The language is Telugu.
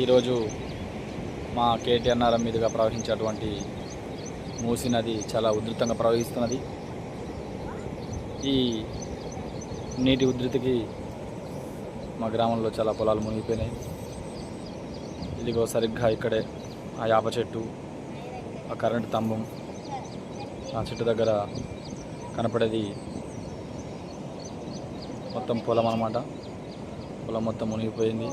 ఈరోజు మా కేటీఆర్ నగరం మీదుగా ప్రవహించేటువంటి మూసీ నది చాలా ఉధృతంగా ప్రవహిస్తున్నది. ఈ నీటి ఉధృతికి మా గ్రామంలో చాలా పొలాలు మునిగిపోయినాయి. ఇదిగో సరిగ్గా ఇక్కడే ఆ యాప చెట్టు, ఆ కరెంటు స్తంభం, ఆ చెట్టు దగ్గర కనపడేది మొత్తం పొలం అన్నమాట. పొలం మొత్తం మునిగిపోయింది.